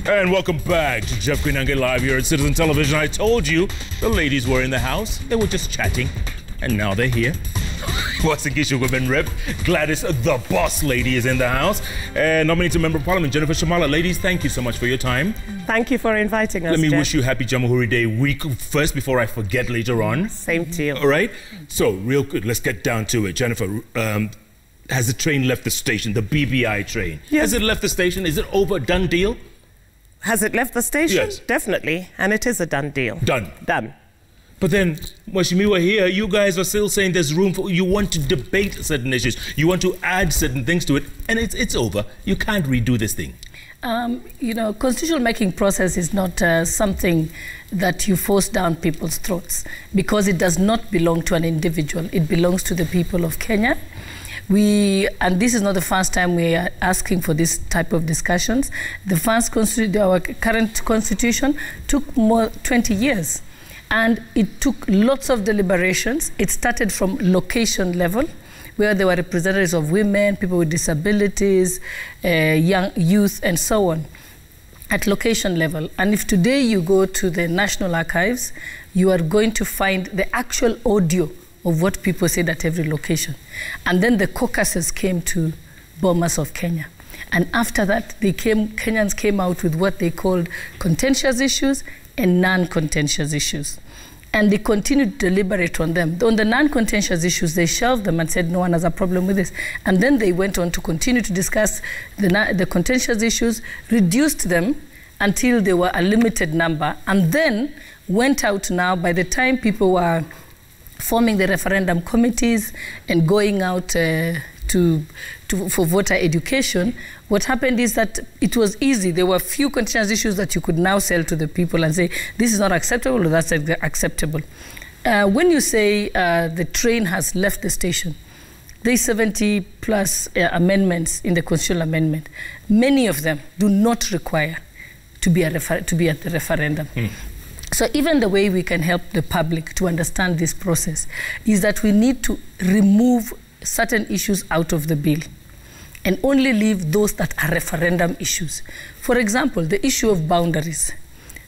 And welcome back to Jeff Koinange Live here at Citizen Television. I told you the ladies were in the house. They were just chatting. And now they're here. Wasingishu Women Rep Gladys the Boss Lady is in the house. And nominee to Member of Parliament Jennifer Shamala. Ladies, thank you so much for your time. Thank you for inviting us, Let me Jeff. wish you happy Jamhuri Day week first before I forget later on. Same to you. All right? So, real good, let's get down to it. Jennifer, has the train left the station, the BBI train? Yes. Has it left the station? Is it over, done deal? Has it left the station? Yes. Definitely. And it is a done deal. Done. Done. But then, Mweshimiwa here, you guys are still saying there's room for, you want to debate certain issues, you want to add certain things to it, and it's over. You can't redo this thing. You know, constitutional making process is not something that you force down people's throats, because it does not belong to an individual. It belongs to the people of Kenya. And this is not the first time we are asking for this type of discussions. Our current constitution took 20 years. And it took lots of deliberations. It started from location level, where there were representatives of women, people with disabilities, young youth, and so on, at location level. And if today you go to the National Archives, you are going to find the actual audio of what people said at every location. And then the caucuses came to Bomas of Kenya. And after that, Kenyans came out with what they called contentious issues and non-contentious issues. And they continued to deliberate on them. On the non-contentious issues, they shelved them and said no one has a problem with this. And then they went on to continue to discuss the contentious issues, reduced them until they were a limited number, and then went out now, by the time people were forming the referendum committees and going out for voter education, what happened is that it was easy. There were few contentious issues that you could now sell to the people and say, this is not acceptable or that's acceptable. When you say the train has left the station, there's 70 plus amendments in the constitutional amendment. Many of them do not require to be at the referendum. So even the way we can help the public to understand this process is that we need to remove certain issues out of the bill and only leave those that are referendum issues. For example, the issue of boundaries.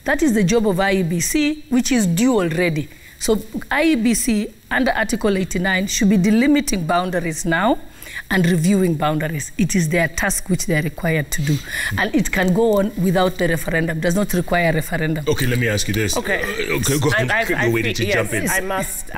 That is the job of IEBC, which is due already. So IEBC, under Article 89, should be delimiting boundaries now and reviewing boundaries. It is their task which they are required to do. And it can go on without the referendum, does not require a referendum. Okay, let me ask you this. Okay. Go ahead. You're waiting to jump in. I must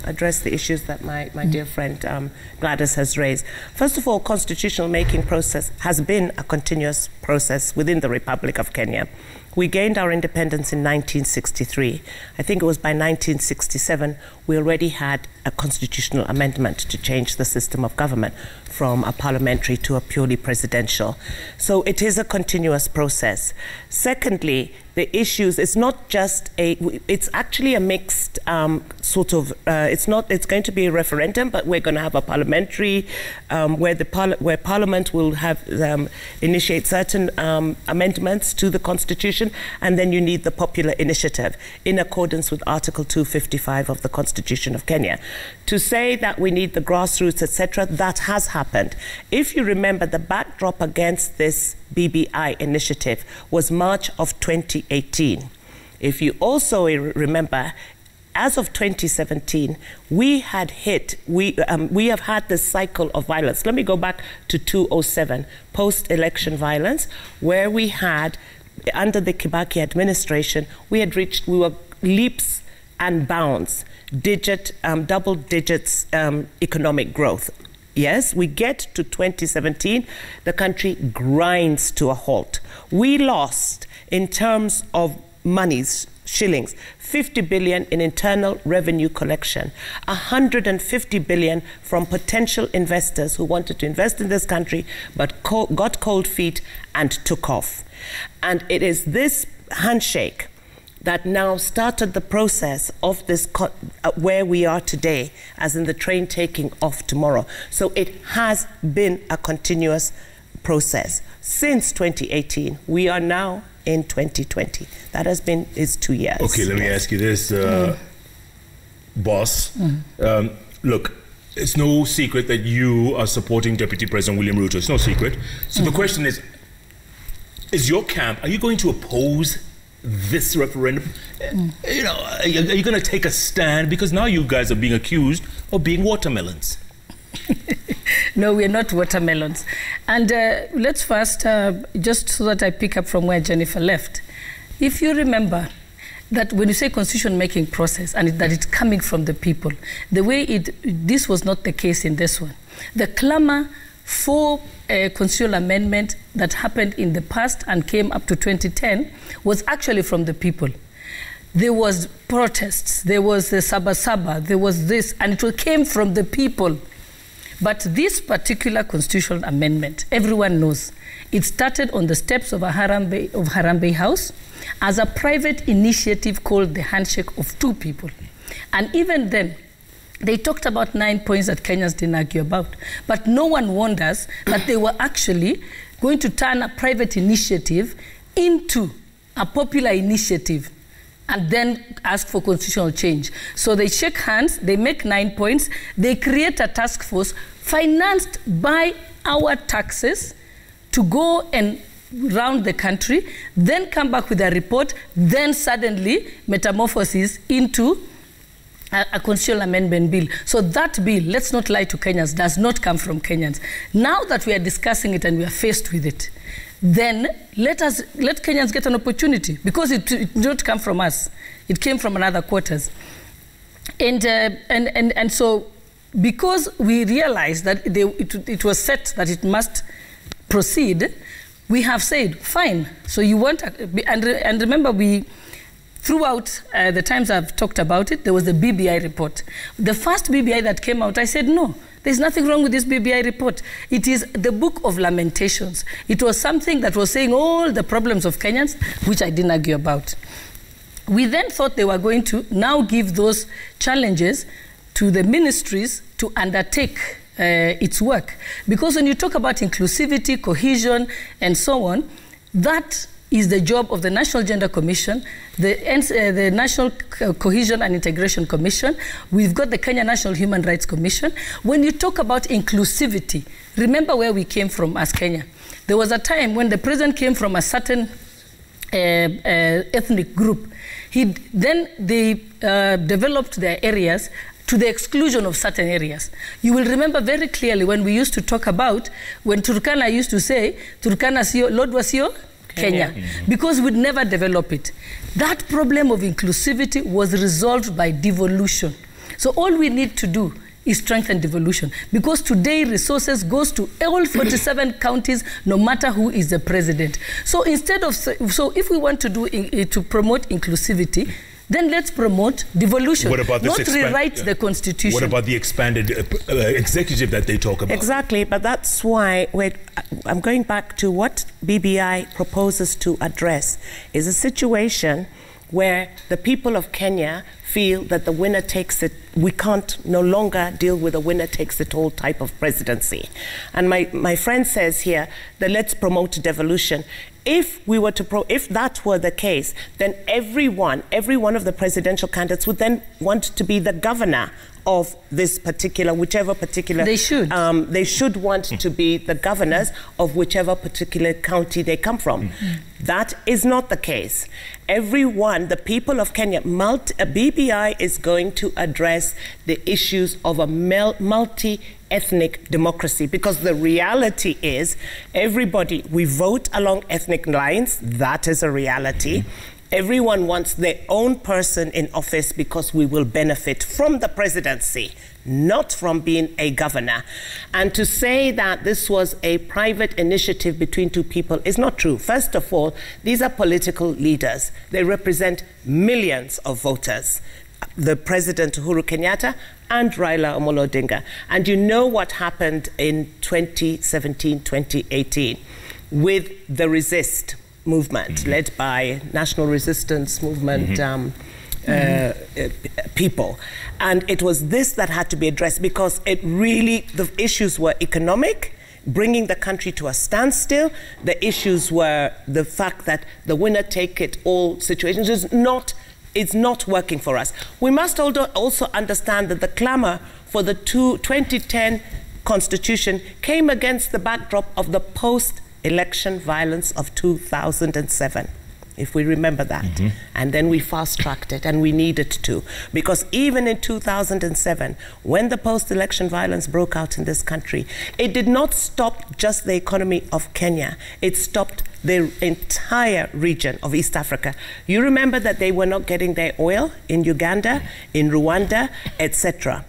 address the issues that my dear friend Gladys has raised. First of all, constitutional making process has been a continuous process within the Republic of Kenya. We gained our independence in 1963. I think it was by 1967 we already had a constitutional amendment to change the system of government from a parliamentary to a purely presidential. So it is a continuous process. Secondly, the issues, it's not just it's actually a mixed it's going to be a referendum, but we're going to have a parliamentary where Parliament will have initiate certain amendments to the Constitution, and then you need the popular initiative in accordance with Article 255 of the Constitution of Kenya. To say that we need the grassroots, etc., that has happened. If you remember, the backdrop against this BBI initiative was March of 2018. If you also remember, as of 2017, we have had this cycle of violence. Let me go back to 2007, post-election violence, where we had, under the Kibaki administration, we were leaps and bounds, double digits economic growth. Yes, we get to 2017, the country grinds to a halt. We lost, in terms of monies, shillings, 50 billion in internal revenue collection, 150 billion from potential investors who wanted to invest in this country but got cold feet and took off. And it is this handshake that now started the process of this, where we are today, as in the train taking off tomorrow. So it has been a continuous process since 2018. We are now in 2020. That has been 2 years. Okay, let me ask you this, boss. Look, it's no secret that you are supporting Deputy President William Ruto. It's no secret. So the question is, is your camp, are you going to oppose this referendum? You know, are you going to take a stand? Because now you guys are being accused of being watermelons. No, we're not watermelons. And let's first, just so that I pick up from where Jennifer left. If you remember that when you say constitution-making process and that it's coming from the people, the way this was not the case in this one. The clamor for a constitutional amendment that happened in the past and came up to 2010 was actually from the people. There was protests, there was the Saba Saba, there was this, and it came from the people. But this particular constitutional amendment, everyone knows, it started on the steps of Harambee House as a private initiative called the Handshake of Two People. And even then, they talked about 9 points that Kenyans didn't argue about. But no one wonders that they were actually going to turn a private initiative into a popular initiative and then ask for constitutional change. So they shake hands, they make 9 points, they create a task force financed by our taxes to go and round the country, then come back with a report, then suddenly metamorphosis into a constitutional amendment bill. So that bill, let's not lie to Kenyans, does not come from Kenyans. Now that we are discussing it and we are faced with it, then let Kenyans get an opportunity, because it did not come from us. It came from another quarters. And so because we realized that it was set that it must proceed, we have said, fine. So you want, and remember, throughout the times I've talked about it, there was the BBI report. The first BBI that came out, I said, no, there's nothing wrong with this BBI report. It is the Book of Lamentations. It was something that was saying all the problems of Kenyans, which I didn't argue about. We then thought they were going to now give those challenges to the ministries to undertake its work. Because when you talk about inclusivity, cohesion, and so on, that is the job of the National Gender Commission, the National Cohesion and Integration Commission. We've got the Kenya National Human Rights Commission. When you talk about inclusivity, remember where we came from as Kenya. There was a time when the president came from a certain ethnic group. Then they developed their areas to the exclusion of certain areas. You will remember very clearly when we used to talk about, when Turkana used to say, Turkana sio, Lord was sio, Kenya, because we'd never develop it. That problem of inclusivity was resolved by devolution. So all we need to do is strengthen devolution, because today resources goes to all 47 counties, no matter who is the president. So instead of, so if we want to do to promote inclusivity, then let's promote devolution, not rewrite the constitution. What about the expanded executive that they talk about? Exactly, but that's why I'm going back to what BBI proposes to address is a situation where the people of Kenya feel that the winner takes it. We can't no longer deal with a winner takes it all type of presidency. And my friend says here that let's promote devolution. If we were to if that were the case, then every one of the presidential candidates would then want to be the governor of this particular, whichever particular... They should. They should want to be the governors of whichever particular county they come from. That is not the case. Everyone, the people of Kenya, BBI is going to address the issues of a multi-ethnic democracy, because the reality is everybody, we vote along ethnic lines. That is a reality. Everyone wants their own person in office because we will benefit from the presidency, not from being a governor. And to say that this was a private initiative between two people is not true. First of all, these are political leaders. They represent millions of voters. The President Uhuru Kenyatta and Raila Amolo Odinga. And you know what happened in 2017, 2018 with the Resist movement, led by National Resistance Movement people. And it was this that had to be addressed, because it really, the issues were economic, bringing the country to a standstill. The issues were the fact that the winner-take-it-all situation is not working for us. We must also understand that the clamor for the 2010 constitution came against the backdrop of the post election violence of 2007. If we remember that. And then we fast-tracked it, and we needed to. Because even in 2007, when the post-election violence broke out in this country, it did not stop just the economy of Kenya. It stopped the entire region of East Africa. You remember that they were not getting their oil in Uganda, in Rwanda, etc.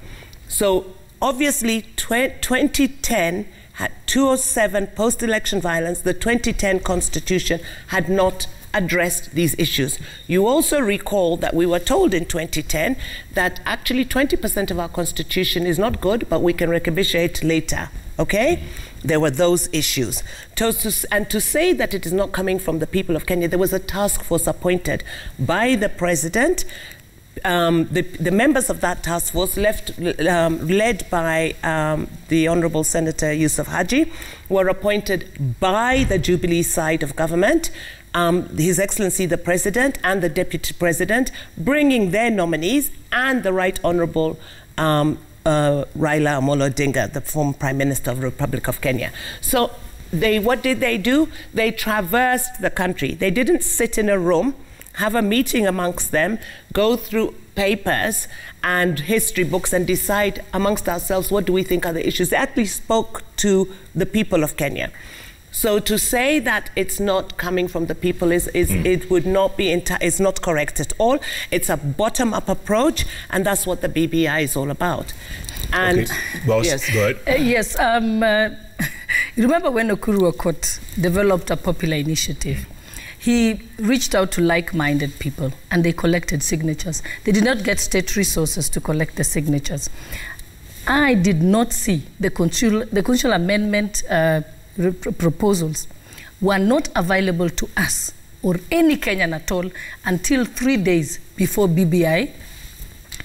So obviously, 2010 had 2007 post-election violence. The 2010 constitution had not addressed these issues. You also recall that we were told in 2010 that actually 20% of our constitution is not good, but we can renegotiate later, okay? There were those issues. And to say that it is not coming from the people of Kenya, there was a task force appointed by the president. The members of that task force led by the Honorable Senator Yusuf Haji were appointed by the Jubilee side of government, His Excellency the President and the Deputy President, bringing their nominees and the Right Honorable Raila Amolo Odinga, the former Prime Minister of the Republic of Kenya. So what did they do? They traversed the country. They didn't sit in a room, have a meeting amongst them, go through papers and history books and decide amongst ourselves what do we think are the issues. They actually spoke to the people of Kenya. So to say that it's not coming from the people it would not be it's not correct at all. It's a bottom-up approach, and that's what the BBI is all about. And okay. Boss, yes, go ahead. Yes. You remember when Nakuru Court developed a popular initiative? He reached out to like-minded people, and they collected signatures. They did not get state resources to collect the signatures. I did not see the constitutional amendment proposals were not available to us or any Kenyan at all until 3 days before BBI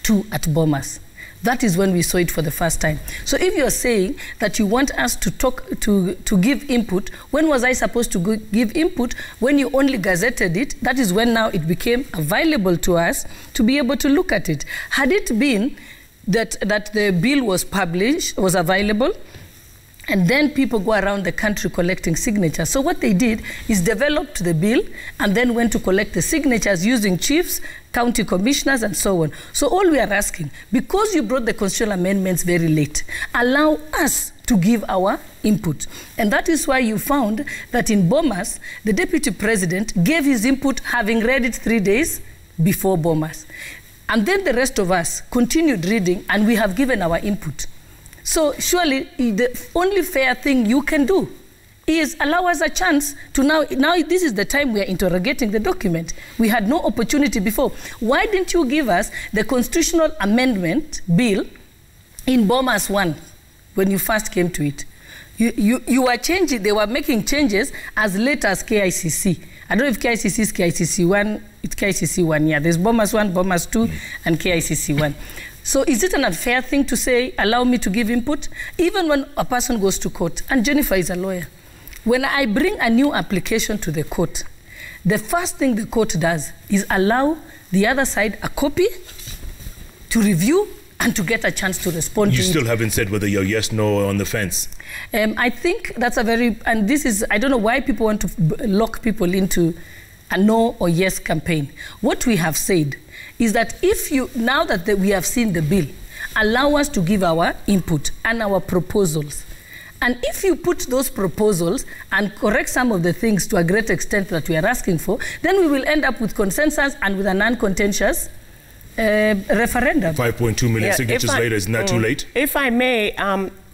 2 at Bomas. That is when we saw it for the first time. So if you're saying that you want us to give input, when was I supposed to give input? When you only gazetted it, that is when now it became available to us to be able to look at it. Had it been that the bill was published, was available, and then people go around the country collecting signatures. So what they did is developed the bill and then went to collect the signatures using chiefs, county commissioners, and so on. So all we are asking, because you brought the constitutional amendments very late, allow us to give our input. And that is why you found that in Bomas, the deputy president gave his input having read it 3 days before Bomas. And then the rest of us continued reading, and we have given our input. So surely the only fair thing you can do is allow us a chance to now this is the time we are interrogating the document. We had no opportunity before. Why didn't you give us the constitutional amendment bill in Bomas 1 when you first came to it? You were changing, they were making changes as late as KICC. I don't know if KICC is KICC 1, it's KICC 1, yeah. There's Bomas 1, Bomas 2, and KICC 1. So is it an unfair thing to say, allow me to give input? Even when a person goes to court, and Jennifer is a lawyer, when I bring a new application to the court, the first thing the court does is allow the other side a copy to review and to get a chance to respond to it. You still haven't said whether you're yes, no, or on the fence. I think that's a very, and this is, I don't know why people want to lock people into a no or yes campaign. What we have said is that if you, now that we have seen the bill, allow us to give our input and our proposals. And if you put those proposals and correct some of the things to a great extent that we are asking for, then we will end up with consensus and with a non-contentious referendum. 5.2 million signatures later, isn't that too late? If I may,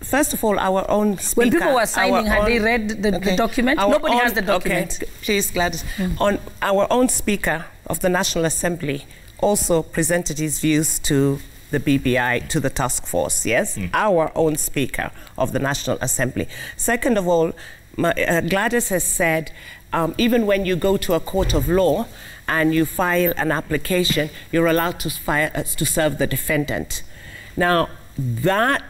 first of all, our own speaker... When people were signing, had they read the document? Nobody has the document. Okay, please, Gladys. On our own speaker of the National Assembly also presented his views to the BBI, to the task force, yes? Our own speaker of the National Assembly. Second of all, Gladys has said, even when you go to a court of law and you file an application, you're allowed to serve the defendant. Now, that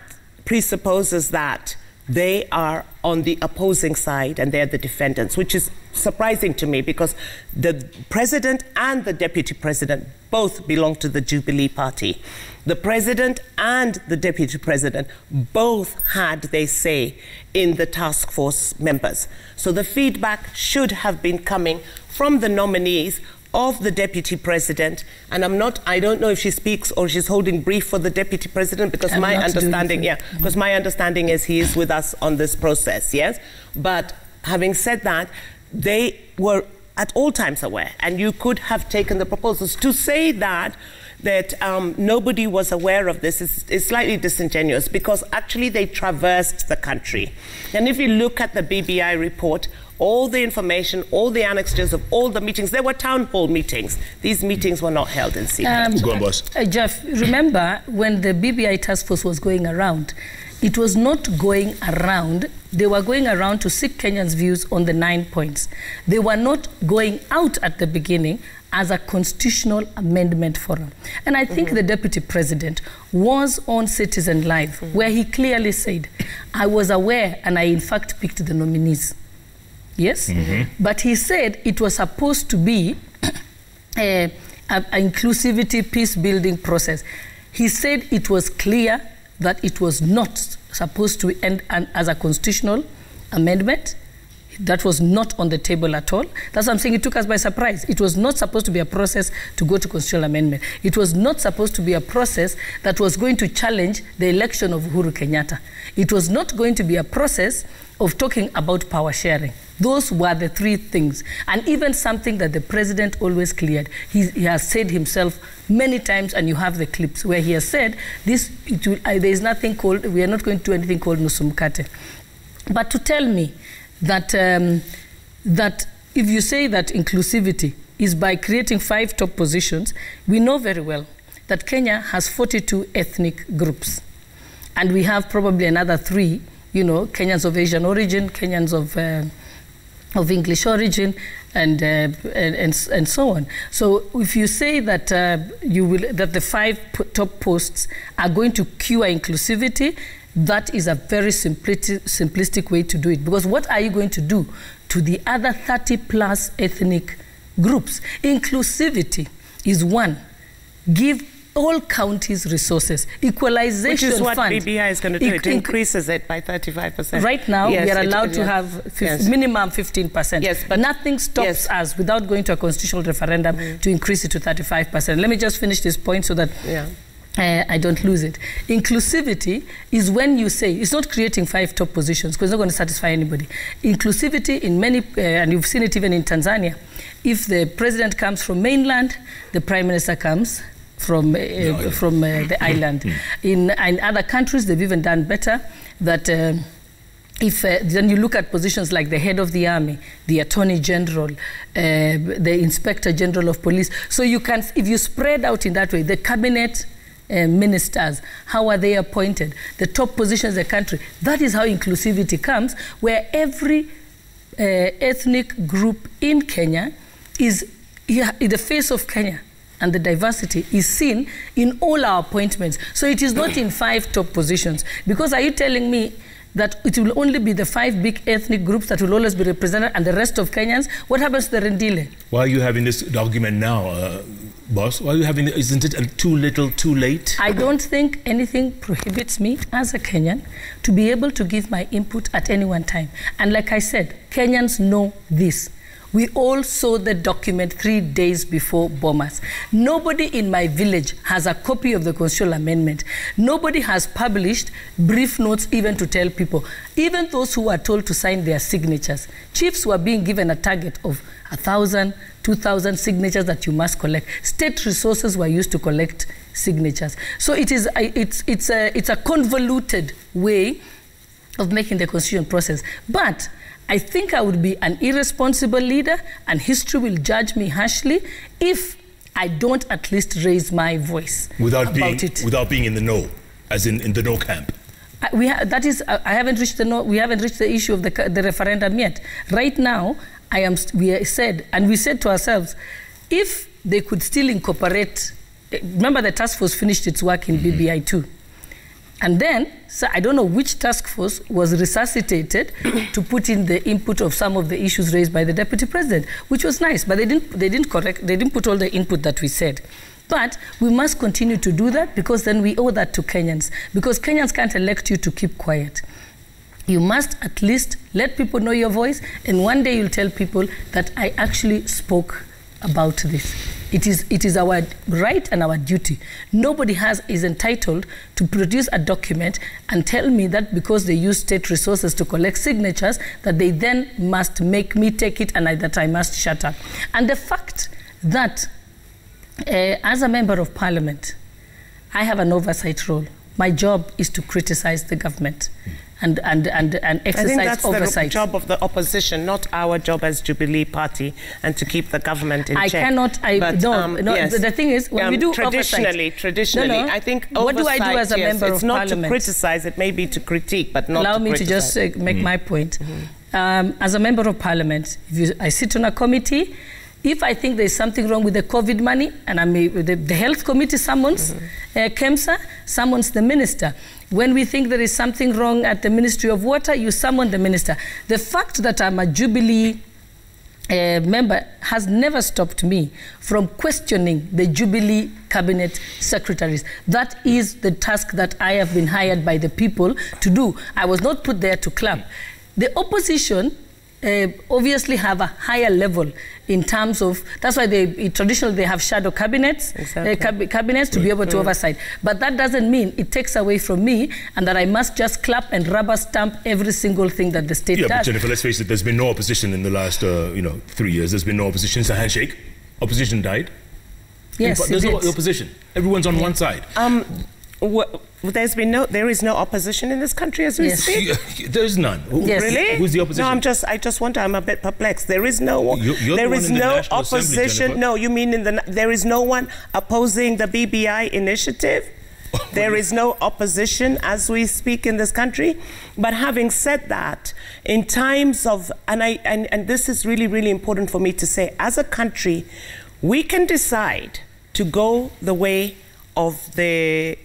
presupposes that they are on the opposing side and they're the defendants, which is surprising to me because the president and the deputy president both belong to the Jubilee Party. The president and the deputy president both had their say in the task force members. So the feedback should have been coming from the nominees of the deputy president, and I don't know if she speaks or she's holding brief for the deputy president, because my understanding is he is with us on this process, yes? But having said that, they were at all times aware, and you could have taken the proposals. To say that nobody was aware of this is slightly disingenuous, because actually they traversed the country. And if you look at the BBI report, all the information, all the annexes of all the meetings, there were town hall meetings. These meetings were not held in secret. Go on, boss. Jeff, remember when the BBI task force was going around, it was not going around. They were going around to seek Kenyans' views on the 9 points. They were not going out at the beginning as a constitutional amendment forum. And I think the deputy president was on Citizen Live, where he clearly said, I was aware and I in fact picked the nominees. Yes? But he said it was supposed to be an inclusivity, peace-building process. He said it was clear that it was not supposed to end as a constitutional amendment. That was not on the table at all. That's what I'm saying. It took us by surprise. It was not supposed to be a process to go to constitutional amendment. It was not supposed to be a process that was going to challenge the election of Uhuru Kenyatta. It was not going to be a process of talking about power sharing. Those were the three things. And even something that the president always cleared. He has said himself many times, and you have the clips, where he has said, there is nothing called, we are not going to do anything called nusu mkate. But to tell me that, that if you say that inclusivity is by creating 5 top positions, we know very well that Kenya has 42 ethnic groups. And we have probably another 3, you know, Kenyans of Asian origin, Kenyans of English origin, and so on. So if you say that that the 5 top posts are going to cure inclusivity, that is a very simplistic way to do it. Because what are you going to do to the other 30+ ethnic groups? Inclusivity is one. Give all counties resources. Equalization Which is what fund. BBI is going to do. It increases it by 35%. Right now, yes, we are allowed to have minimum 15%. Yes, but nothing stops us without going to a constitutional referendum to increase it to 35%. Let me just finish this point so that I don't lose it. Inclusivity is when you say, it's not creating 5 top positions, because it's not going to satisfy anybody. Inclusivity in many, and you've seen it even in Tanzania, if the president comes from mainland, the prime minister comes from the island. In other countries, they've even done better, that then you look at positions like the head of the army, the attorney general, the inspector general of police. So you can, if you spread out in that way, the cabinet ministers, how are they appointed? The top positions in the country. That is how inclusivity comes, where every ethnic group in Kenya is in the face of Kenya. And the diversity is seen in all our appointments. So it is not in 5 top positions. Because are you telling me that it will only be the 5 big ethnic groups that will always be represented and the rest of Kenyans? What happens to the Rendile? Why are you having this argument now, boss? Why are you having, isn't it too little, too late? I don't think anything prohibits me as a Kenyan to be able to give my input at any one time. And like I said, Kenyans know this. We all saw the document 3 days before Bomas. Nobody in my village has a copy of the constitutional amendment. Nobody has published brief notes even to tell people. Even those who are told to sign their signatures. Chiefs were being given a target of 1,000, 2,000 signatures that you must collect. State resources were used to collect signatures. So it is it's a convoluted way of making the constitution process. But I think I would be an irresponsible leader, and history will judge me harshly if I don't at least raise my voice without being in the know, as in the no camp. I haven't reached the no. We haven't reached the issue of the referendum yet. Right now, we said to ourselves, if they could still incorporate. Remember, the task force finished its work in BBI 2. And then, so I don't know which task force was resuscitated to put in the input of some of the issues raised by the deputy president, which was nice, but they didn't put all the input that we said. But we must continue to do that because then we owe that to Kenyans. Because Kenyans can't elect you to keep quiet. You must at least let people know your voice, and one day you'll tell people that I actually spoke about this. It is our right and our duty. Nobody is entitled to produce a document and tell me that because they use state resources to collect signatures, that they then must make me take it and that I must shut up. And the fact that as a member of parliament, I have an oversight role. My job is to criticize the government and exercise I think that's oversight. The job of the opposition, not our job as Jubilee Party, and to keep the government in check. The thing is, when we do traditionally, I think what do I do as a member of parliament? It's not to criticize, it may be to critique, but not Allow to me criticize. to just make my point. As a member of parliament, I sit on a committee. If I think there's something wrong with the COVID money, and the health committee summons KEMSA, summons the minister. When we think there is something wrong at the Ministry of Water, you summon the minister. The fact that I'm a Jubilee member has never stopped me from questioning the Jubilee cabinet secretaries. That is the task that I have been hired by the people to do. I was not put there to clap. The opposition obviously have a higher level in terms of, that's why traditionally they have shadow cabinets, cabinets to be able to oversight. But that doesn't mean it takes away from me and that I must just clap and rubber stamp every single thing that the state does. But Jennifer, let's face it, there's been no opposition in the last 3 years. There's been no opposition. It's a handshake. Opposition died. Yes, there's no opposition. Everyone's on one side. There is no opposition in this country as we speak. There's none. Yes. Really? Who's the opposition? No, I just wonder. I'm a bit perplexed. There is no. There is no opposition. No, you mean there is no one opposing the BBI initiative? There is no opposition as we speak in this country. But having said that, in times of, and this is really, really important for me to say, as a country, we can decide to go the way of the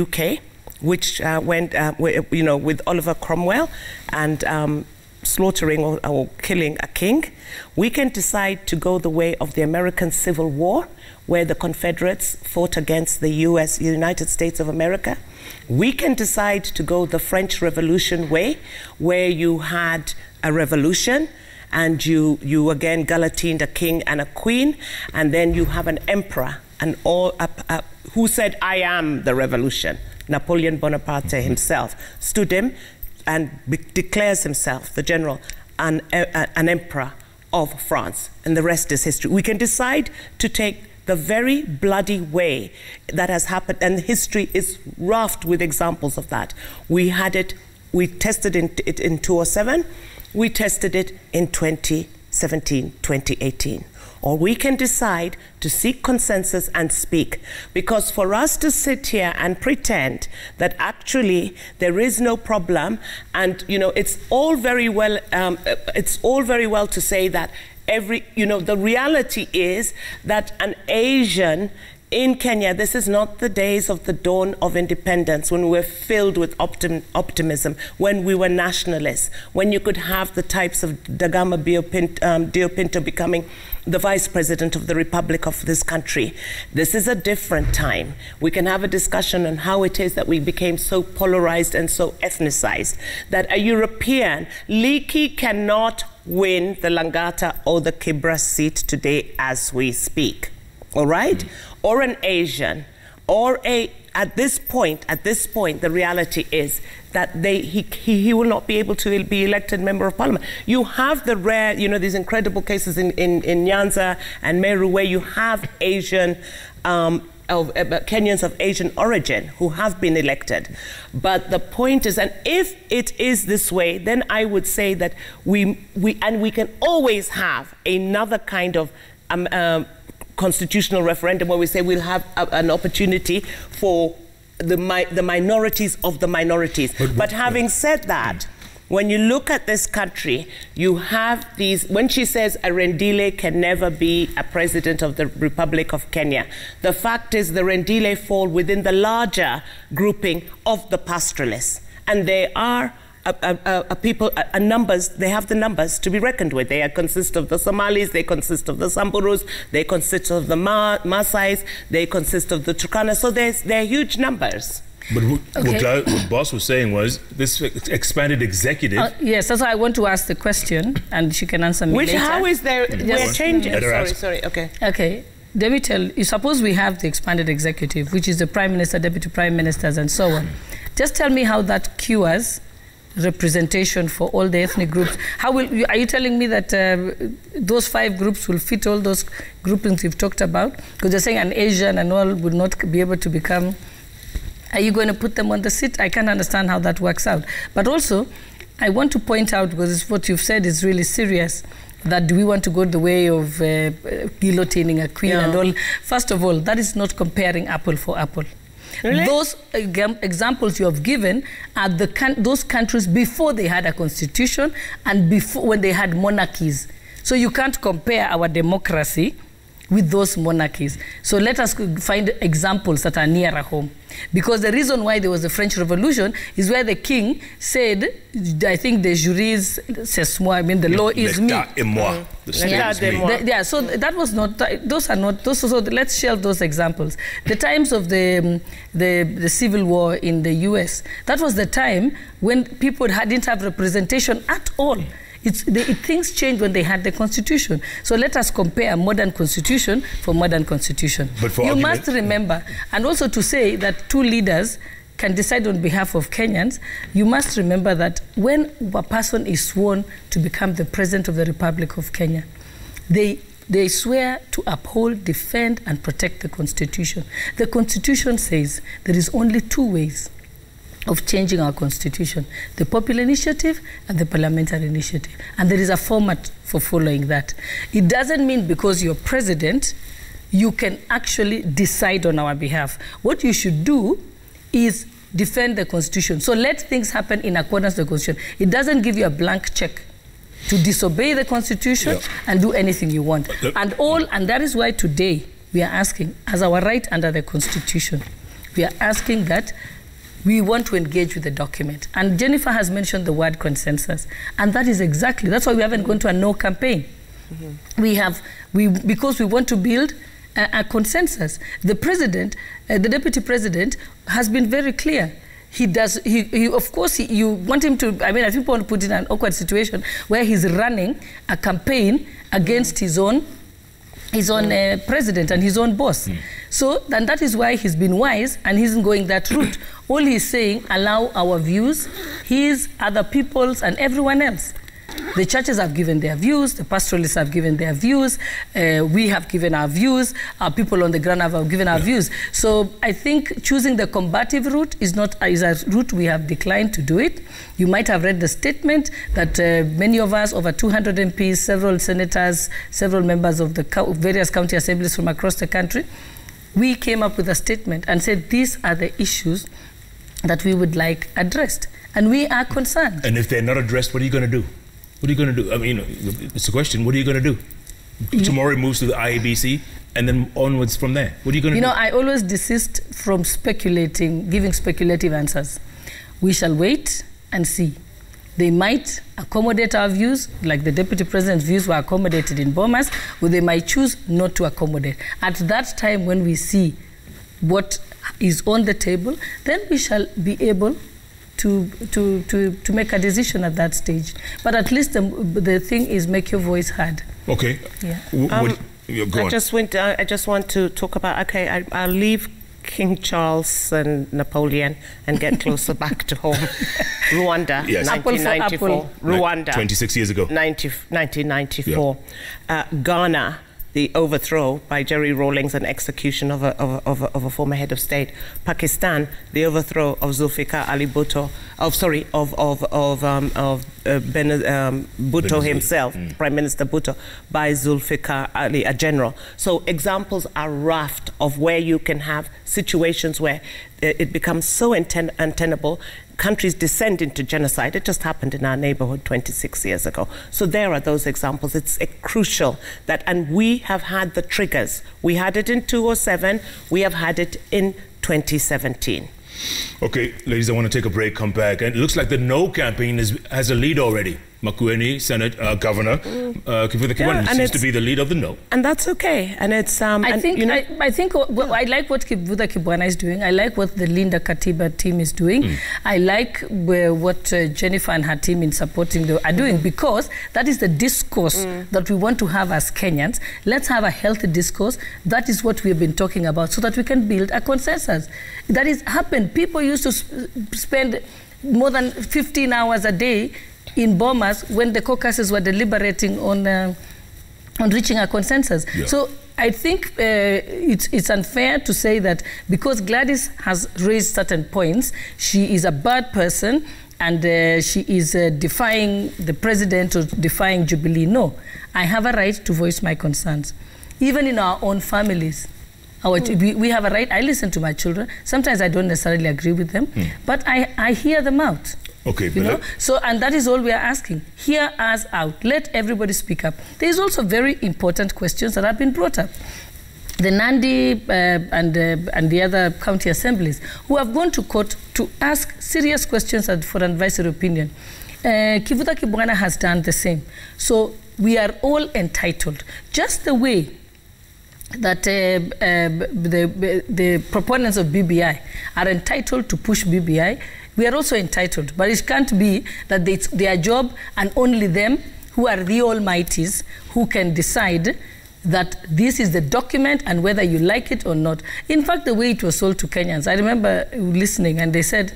UK, which went, with Oliver Cromwell and slaughtering or killing a king. We can decide to go the way of the American Civil War, where the Confederates fought against the United States of America. We can decide to go the French Revolution way, where you had a revolution and you again guillotined a king and a queen, and then you have an emperor who said, I am the revolution. Napoleon Bonaparte himself stood him and declares himself, the general, an emperor of France. And the rest is history. We can decide to take the very bloody way that has happened, and history is raft with examples of that. We tested it in 2007, we tested it in 2017, 2018. Or we can decide to seek consensus and speak. Because for us to sit here and pretend that actually there is no problem, and it's all very well to say that the reality is that an Asian in Kenya, this is not the days of the dawn of independence when we were filled with optimism, when we were nationalists, when you could have the types of Dagama Diopinto becoming the vice president of the Republic of this country. This is a different time. We can have a discussion on how it is that we became so polarized and so ethnicized, that a European, Leakey cannot win the Langata or the Kibra seat today as we speak. All right? Or an Asian, or at this point, the reality is that he will not be able to be elected member of parliament. You have the rare, these incredible cases in Nyanza and Meru, where you have Asian, Kenyans of Asian origin who have been elected. But the point is, and if it is this way, then I would say that we can always have another kind of constitutional referendum where we say we'll have an opportunity for the minorities of the minorities. But having said that, when you look at this country, you have these, when she says a Rendile can never be a president of the Republic of Kenya, the fact is the Rendile fall within the larger grouping of the pastoralists. And they are people, numbers, they have the numbers to be reckoned with. They consist of the Somalis, they consist of the Samburus, they consist of the Maasais, they consist of the Turkana. So they're huge numbers. But what Boss was saying was this expanded executive. Yes, that's why I want to ask the question, and she can answer me later. How is there? We're changing. Sorry. Okay. Okay. Let me tell you. Suppose we have the expanded executive, which is the Prime Minister, Deputy Prime Ministers, and so on. Just tell me how that cures representation for all the ethnic groups. Are you telling me that those 5 groups will fit all those groupings you've talked about? Because you're saying an Asian and all would not be able to become. Are you going to put them on the seat? I can't understand how that works out. But also, I want to point out, because what you've said is really serious, that do we want to go the way of guillotining a queen and all? First of all, that is not comparing apple for apple. Really? Those examples you have given are those countries before they had a constitution and before when they had monarchies. So you can't compare our democracy with those monarchies. So let us find examples that are nearer home. Because the reason why there was the French Revolution is where the king said, I think the juris, c'est moi, I mean the law is me. Et moi. The state is me. Yeah, so that was not, those are not, those, so let's shelve those examples. The times of the civil war in the US, that was the time when people didn't have representation at all. Things changed when they had the constitution. So let us compare a modern constitution for modern constitution. But you must remember, and also to say that 2 leaders can decide on behalf of Kenyans, you must remember that when a person is sworn to become the President of the Republic of Kenya, they swear to uphold, defend, and protect the Constitution. The Constitution says there is only 2 ways of changing our constitution, the popular initiative and the parliamentary initiative. And there is a format for following that. It doesn't mean because you're president, you can actually decide on our behalf. What you should do is defend the constitution. So let things happen in accordance with the constitution. It doesn't give you a blank check to disobey the constitution and do anything you want. And that is why today we are asking, as our right under the constitution, we are asking that we want to engage with the document. And Jennifer has mentioned the word consensus. And that is exactly, that's why we haven't gone to a no campaign. Because we want to build a consensus. The president, the deputy president, has been very clear. Of course, you want him to, I think people want to put in an awkward situation where he's running a campaign against his own president and his own boss. So, and that is why he's been wise and he isn't going that route. All he's saying, allow our views, his, other people's, and everyone else. The churches have given their views, the pastoralists have given their views, we have given our views, our people on the ground have given our views. So I think choosing the combative route is a route we have declined to do it. You might have read the statement that many of us, over 200 MPs, several senators, several members of the various county assemblies from across the country, we came up with a statement and said these are the issues that we would like addressed. And we are concerned. And if they're not addressed, what are you going to do? What are you going to do? I mean, it's a question. What are you going to do? Tomorrow it moves to the IEBC and then onwards from there. What are you going to do? I always desist from speculating, giving speculative answers. We shall wait and see. They might accommodate our views, like the Deputy President's views were accommodated in Bomas, or they might choose not to accommodate. At that time, when we see what is on the table, then we shall be able to make a decision at that stage. But at least the thing is make your voice heard. Okay. Yeah. Go on. I just want to talk about, I'll leave King Charles and Napoleon and get closer back to home. Rwanda, yes. 1994. Rwanda. 26 years ago. 1994. Yeah. Ghana, the overthrow by Jerry Rawlings and execution of a former head of state. Pakistan, the overthrow of Zulfikar Ali Bhutto, Bhutto himself, Prime Minister Bhutto, by Zulfikar Ali, a general. So examples are raft of where you can have situations where it becomes so untenable. Countries descend into genocide. It just happened in our neighborhood 26 years ago. So there are those examples. It's crucial that, and we have had the triggers. We had it in 2007. We have had it in 2017. Okay, ladies, I want to take a break, come back. And it looks like the No campaign has a lead already. Makueni, Senate Governor, Kivutha Kibwana seems to be the lead of the No. And that's okay. And it's I think I like what Kivutha Kibwana is doing. I like what the Linda Katiba team is doing. I like what Jennifer and her team in supporting are doing, because that is the discourse that we want to have as Kenyans. Let's have a healthy discourse. That is what we have been talking about, so that we can build a consensus. That is happened. People used to spend more than 15 hours a day in Bomas when the caucuses were deliberating on reaching a consensus. Yeah. So I think it's unfair to say that because Gladys has raised certain points, she is a bad person and she is defying the president or defying Jubilee. No, I have a right to voice my concerns. Even in our own families, we have a right. I listen to my children. Sometimes I don't necessarily agree with them, but I hear them out. Okay, you know? So, and that is all we are asking. Hear us out. Let everybody speak up. There is also very important questions that have been brought up. The Nandi and the other county assemblies who have gone to court to ask serious questions for an advisory opinion. Kivutha Kibwana has done the same. So we are all entitled. Just the way that the proponents of BBI are entitled to push BBI, we are also entitled, but it can't be that it's their job and only them who are the almighties who can decide that this is the document and whether you like it or not. In fact, the way it was sold to Kenyans, I remember listening and they said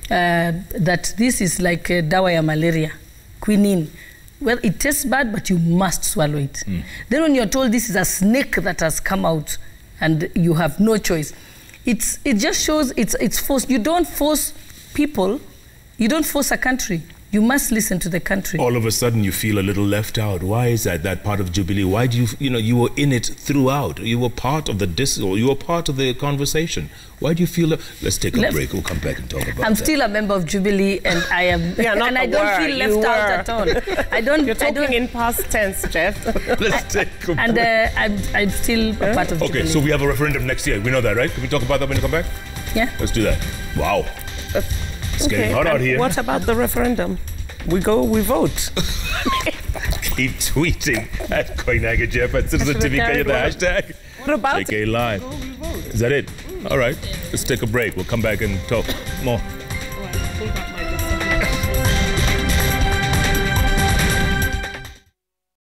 that this is like dawa ya malaria, quinine. Well, it tastes bad, but you must swallow it. Then when you're told this is a snake that has come out and you have no choice, it just shows it's forced. You don't force people, you don't force a country. You must listen to the country. All of a sudden you feel a little left out. Why is that part of Jubilee? Why do you were in it throughout. You were part of the discourse, you were part of the conversation. Why do you feel let's take a break, we'll come back and talk about that. I'm still a member of Jubilee and I am and I don't feel left out at all. You're talking in past tense, Jeff. Let's take a break. And I'm still a part of Jubilee. Okay, so we have a referendum next year. We know that, right? Can we talk about that when you come back? Yeah. Let's do that. Wow. It's getting hot out here. What about the referendum? We vote. Keep tweeting at Koinange Jeff at Citizen TV Kenya, the hashtag. What about JK Live. Is that it? All right. Let's take a break. We'll come back and talk more.